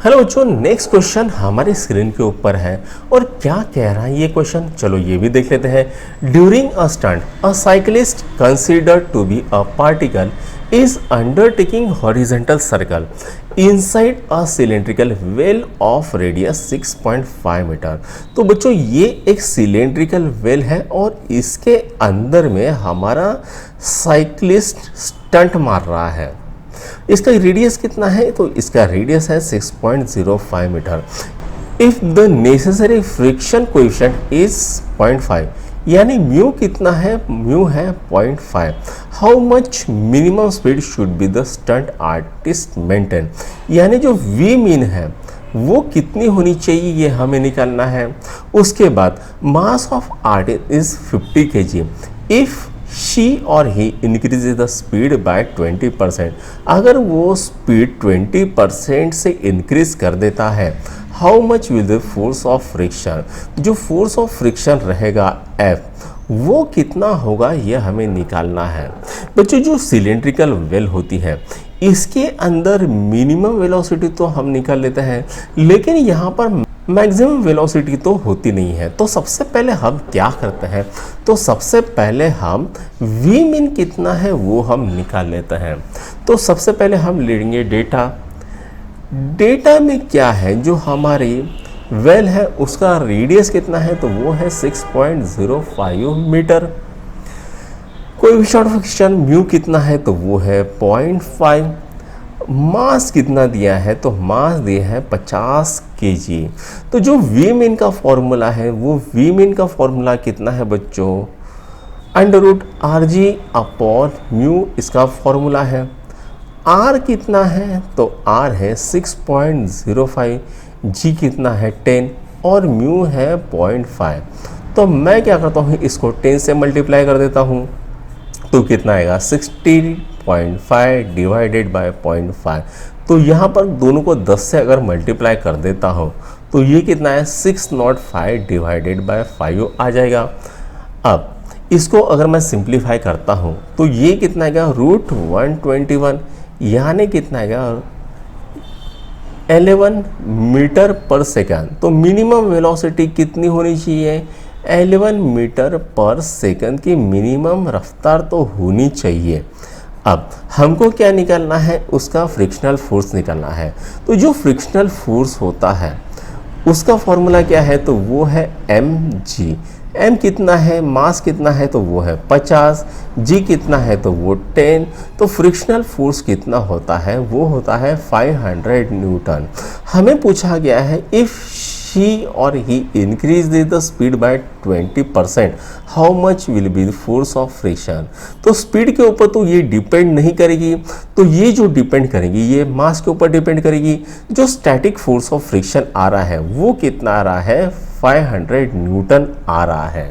Hello बच्चों, next question हमारे screen के ऊपर है और क्या कह रहा है ये क्वेश्चन, चलो ये भी देख लेते हैं। During a stunt a cyclist considered to be a particle is undertaking horizontal circle inside a cylindrical well of radius 6.5 metre. तो बच्चों ये एक सिलेंड्रिकल वेल है और इसके अंदर में हमारा साइकिलिस्ट स्टंट मार रहा है। इसका रेडियस कितना है? तो इसका रेडियस है 6.05 metre. If the necessary friction coefficient is 0.5, यानी म्यू कितना है? म्यू है 0.5। How much minimum speed should be the stunt artist maintain, यानी जो वी मीन है वो कितनी होनी चाहिए ये हमें निकालना है। उसके बाद mass of artist is 50 kg। If she or he increases the speed by 20%, अगर वो स्पीड 20% से इंक्रीज कर देता है, how much will the force of friction, जो फोर्स ऑफ फ्रिक्शन रहेगा F, वो कितना होगा ये हमें निकालना है। बच्चों जो सिलेंड्रिकल वेल होती है इसके अंदर मिनिमम वेलोसिटी तो हम निकाल लेते हैं, लेकिन यहाँ पर मैक्सिमम वेलोसिटी तो होती नहीं है। तो सबसे पहले हम क्या करते हैं? तो सबसे पहले हम वी मीन कितना है वो हम निकाल लेते हैं। तो सबसे पहले हम लेंगे डेटा। डेटा में क्या है, जो हमारी वेल है उसका रेडियस कितना है? तो वो है 6.05 metre. Coefficient of friction mu कितना है? तो वो है 0.5। मास कितना दिया है? तो मास दिया है 50 kg। तो जो वी मीन का फॉर्मूला है वो वी मीन का फॉर्मूला कितना है बच्चों? √rg अपॉन म्यू इसका फॉर्मूला है। r कितना है? तो r है 6.05, g कितना है 10 और म्यू है 0.5। तो मैं क्या करता हूँ, इसको 10 से मल्टीप्लाई कर देता हूँ तो कितना आएगा? 60.5 डिवाइडेड बाय 0.5। तो यहाँ पर दोनों को 10 से अगर मल्टीप्लाई कर देता हूँ तो ये कितना है? 605 डिवाइडेड बाय 5 आ जाएगा। अब इसको अगर मैं सिंप्लीफाई करता हूँ तो ये कितना आएगा? √121, यानी कितना आएगा? 11 मीटर पर सेकंड। तो मिनिमम वेलोसिटी कितनी होनी चाहिए? 11 मीटर पर सेकंड की मिनिमम रफ्तार तो होनी चाहिए। अब हमको क्या निकालना है? उसका फ्रिक्शनल फोर्स निकालना है। तो जो फ्रिक्शनल फोर्स होता है उसका फॉर्मूला क्या है? तो वो है mg। m कितना है? मास कितना है? तो वो है 50। g कितना है? तो वो 10। तो फ्रिक्शनल फोर्स कितना होता है? वो होता है 500 न्यूटन। हमें पूछा गया है if she or he increases the speed by 20%, how much will be the force of friction। तो स्पीड के ऊपर तो ये डिपेंड नहीं करेगी, तो ये जो डिपेंड करेगी ये मास के ऊपर डिपेंड करेगी। जो स्टैटिक फोर्स ऑफ फ्रिक्शन आ रहा है वो कितना आ रहा है? 500 न्यूटन आ रहा है।